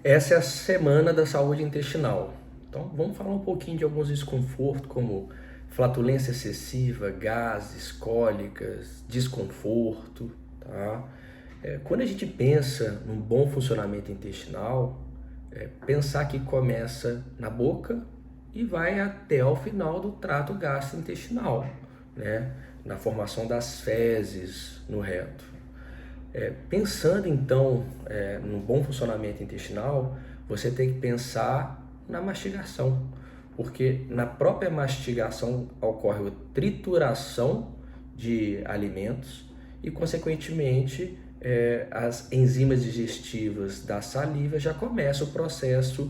Essa é a semana da saúde intestinal. Então, vamos falar um pouquinho de alguns desconfortos, como flatulência excessiva, gases, cólicas, desconforto, tá? Quando a gente pensa num bom funcionamento intestinal, pensar que começa na boca e vai até o final do trato gastrointestinal, né? Na formação das fezes no reto. Pensando então no bom funcionamento intestinal, você tem que pensar na mastigação, porque na própria mastigação ocorre a trituração de alimentos e, consequentemente, as enzimas digestivas da saliva já começam o processo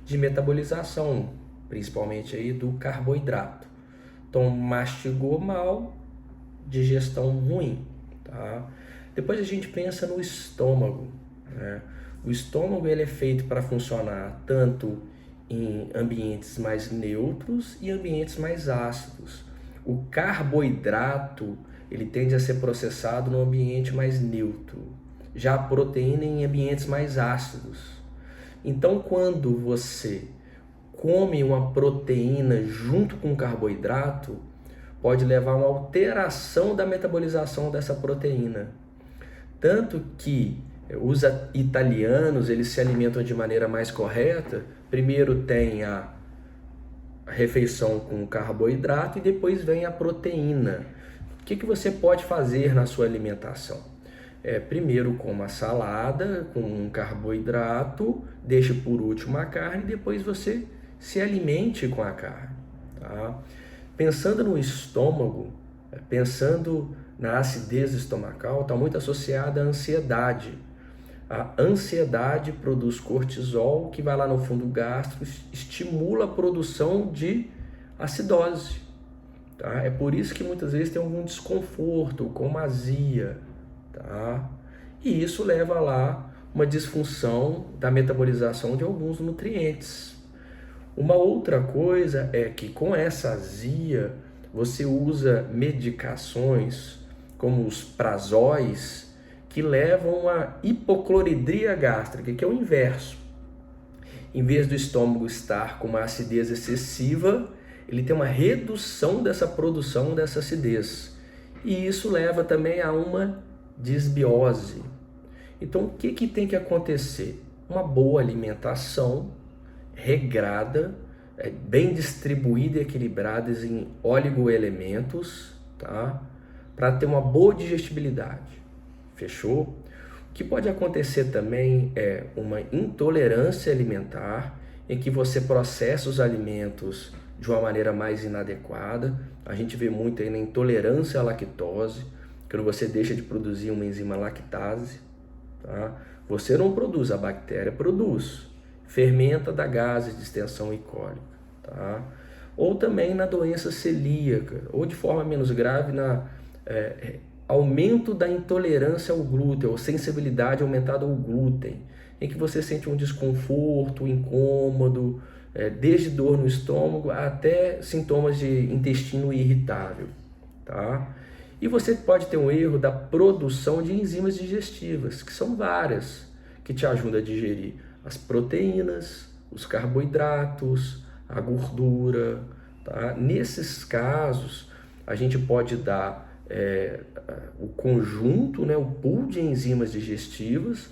de metabolização, principalmente aí do carboidrato. Então, mastigou mal, digestão ruim, tá? Depois a gente pensa no estômago, né? O estômago ele é feito para funcionar tanto em ambientes mais neutros e ambientes mais ácidos. O carboidrato ele tende a ser processado no ambiente mais neutro, já a proteína em ambientes mais ácidos. Então, quando você come uma proteína junto com carboidrato, pode levar a uma alteração da metabolização dessa proteína. Tanto que os italianos, eles se alimentam de maneira mais correta. Primeiro tem a refeição com carboidrato e depois vem a proteína. O que você pode fazer na sua alimentação? Primeiro coma a salada com um carboidrato, deixe por último a carne e depois você se alimente com a carne. Tá? Pensando no estômago, pensando na acidez estomacal, está muito associada à ansiedade. A ansiedade produz cortisol, que vai lá no fundo gástrico, estimula a produção de acidose. Tá? É por isso que muitas vezes tem algum desconforto, como azia. Tá? E isso leva lá uma disfunção da metabolização de alguns nutrientes. Uma outra coisa é que com essa azia você usa medicações como os prazóis que levam a hipocloridria gástrica, que é o inverso. Em vez do estômago estar com uma acidez excessiva, ele tem uma redução dessa produção dessa acidez. E isso leva também a uma disbiose. Então, o que tem que acontecer? Uma boa alimentação regrada, bem distribuída e equilibrada em oligoelementos, tá? Para ter uma boa digestibilidade. Fechou? O que pode acontecer também é uma intolerância alimentar, em que você processa os alimentos de uma maneira mais inadequada. A gente vê muito aí na intolerância à lactose, quando você deixa de produzir uma enzima lactase, tá? Você não produz, a bactéria produz. Fermenta da gases, distensão e cólica, tá? Ou também na doença celíaca, ou de forma menos grave na aumento da intolerância ao glúten, ou sensibilidade aumentada ao glúten, em que você sente um desconforto, um incômodo, desde dor no estômago até sintomas de intestino irritável, tá? E você pode ter um erro da produção de enzimas digestivas, que são várias, que te ajudam a digerir as proteínas, os carboidratos, a gordura, tá? Nesses casos, a gente pode dar o conjunto, né, o pool de enzimas digestivas,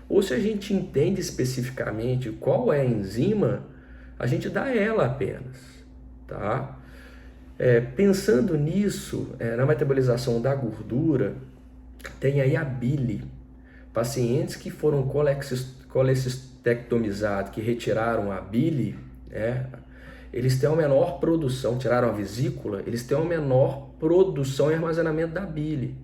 ou se a gente entende especificamente qual é a enzima, a gente dá ela apenas, tá? Pensando nisso, na metabolização da gordura, tem aí a bile. Pacientes que foram colecistectomizados, que retiraram a bile, eles têm uma menor produção, tiraram a vesícula, eles têm uma menor produção e armazenamento da bile.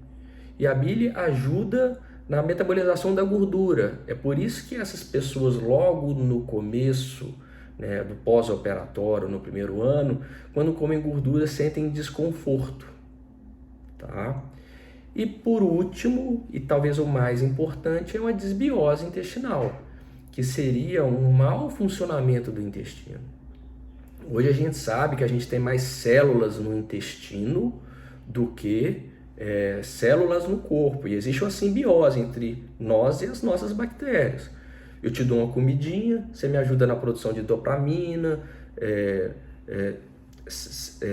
E a bile ajuda na metabolização da gordura. É por isso que essas pessoas logo no começo, né, do pós-operatório, no primeiro ano, quando comem gordura, sentem desconforto. Tá? E por último, e talvez o mais importante, é uma desbiose intestinal, que seria um mau funcionamento do intestino. Hoje a gente sabe que a gente tem mais células no intestino do que células no corpo. E existe uma simbiose entre nós e as nossas bactérias. Eu te dou uma comidinha, você me ajuda na produção de dopamina,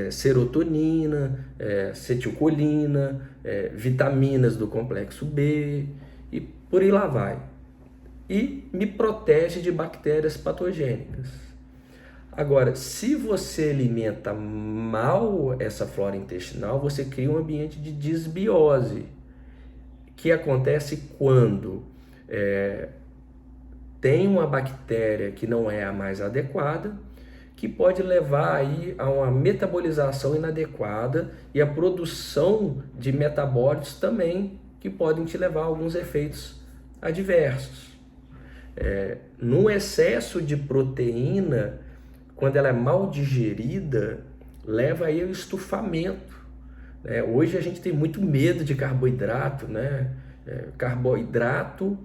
serotonina, acetilcolina, vitaminas do complexo B e por aí lá vai. E me protege de bactérias patogênicas. Agora, se você alimenta mal essa flora intestinal, você cria um ambiente de disbiose, que acontece quando tem uma bactéria que não é a mais adequada, que pode levar aí a uma metabolização inadequada e a produção de metabólitos também, que podem te levar a alguns efeitos adversos. No excesso de proteína, quando ela é mal digerida, leva aí ao estufamento. Hoje a gente tem muito medo de carboidrato, né? Carboidrato,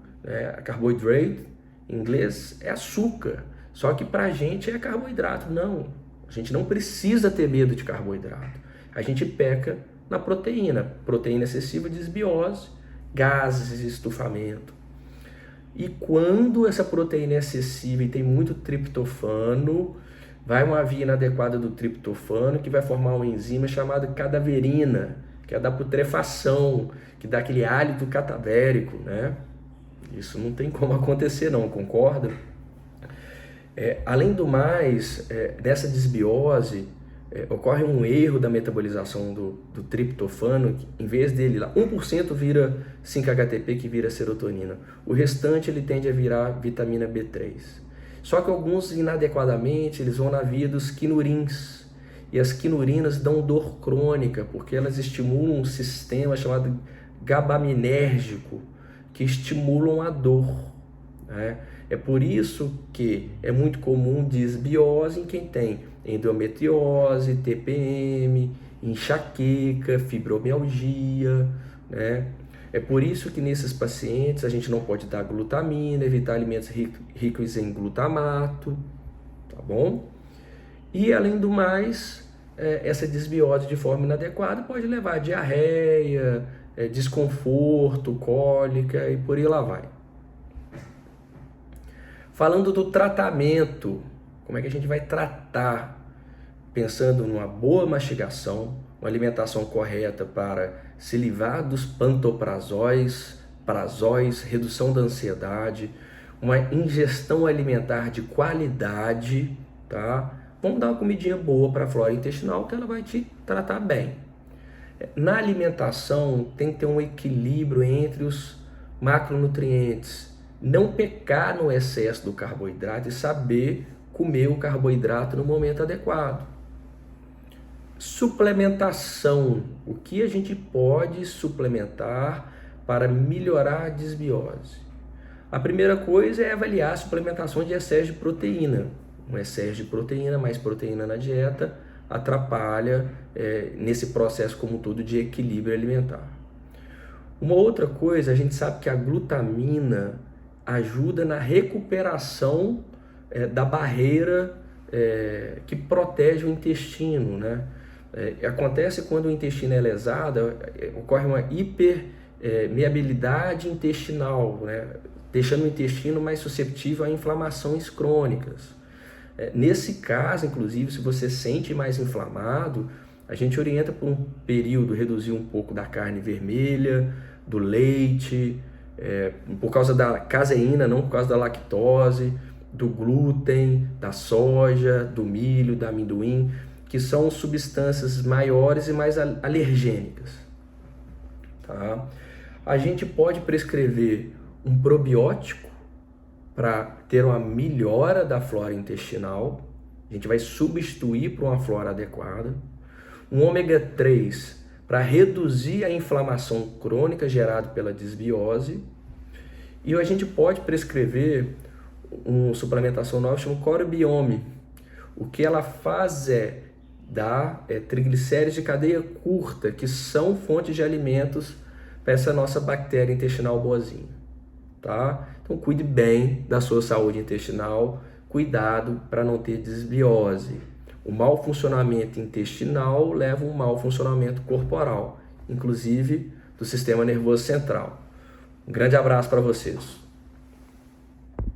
carbohydrate, em inglês, é açúcar. Só que pra gente é carboidrato. Não, a gente não precisa ter medo de carboidrato. A gente peca na proteína. Proteína excessiva, desbiose, gases, estufamento. E quando essa proteína é excessiva e tem muito triptofano, vai uma via inadequada do triptofano que vai formar uma enzima chamada cadaverina, que é da putrefação, que dá aquele hálito cadavérico, né? Isso não tem como acontecer não, concorda? Além do mais, dessa desbiose, ocorre um erro da metabolização do triptofano, que, em vez dele lá, 1% vira 5-HTP, que vira serotonina. O restante ele tende a virar vitamina B3. Só que alguns inadequadamente eles vão na via dos quinurins. E as quinurinas dão dor crônica, porque elas estimulam um sistema chamado gabaminérgico, que estimulam a dor, né? É por isso que é muito comum disbiose em quem tem endometriose, TPM, enxaqueca, fibromialgia, né? É por isso que nesses pacientes a gente não pode dar glutamina, evitar alimentos ricos em glutamato, tá bom? E além do mais, essa desbiose de forma inadequada pode levar a diarreia, desconforto, cólica e por aí lá vai. Falando do tratamento, como é que a gente vai tratar? Pensando numa boa mastigação, uma alimentação correta para se livrar dos pantoprazóis, redução da ansiedade, uma ingestão alimentar de qualidade, tá? Vamos dar uma comidinha boa para a flora intestinal que ela vai te tratar bem. Na alimentação tem que ter um equilíbrio entre os macronutrientes, não pecar no excesso do carboidrato e saber comer o carboidrato no momento adequado. Suplementação, o que a gente pode suplementar para melhorar a desbiose? A primeira coisa é avaliar a suplementação de excesso de proteína. Um excesso de proteína, mais proteína na dieta, atrapalha nesse processo como todo de equilíbrio alimentar. Uma outra coisa, a gente sabe que a glutamina ajuda na recuperação da barreira que protege o intestino, né? Acontece quando o intestino é lesado, ocorre uma hipermeabilidade intestinal, né? Deixando o intestino mais susceptível a inflamações crônicas. Nesse caso, inclusive, se você sente mais inflamado, a gente orienta por um período reduzir um pouco da carne vermelha, do leite, por causa da caseína, não por causa da lactose, do glúten, da soja, do milho, da amendoim, que são substâncias maiores e mais alergênicas. Tá? A gente pode prescrever um probiótico para ter uma melhora da flora intestinal, a gente vai substituir por uma flora adequada. Um ômega 3 para reduzir a inflamação crônica gerada pela desbiose. E a gente pode prescrever uma suplementação nova chamada Corebiome. O que ela faz é dar triglicéridos de cadeia curta, que são fontes de alimentos para essa nossa bactéria intestinal boazinha. Tá? Então cuide bem da sua saúde intestinal, cuidado para não ter desbiose. O mau funcionamento intestinal leva a um mau funcionamento corporal, inclusive do sistema nervoso central. Um grande abraço para vocês.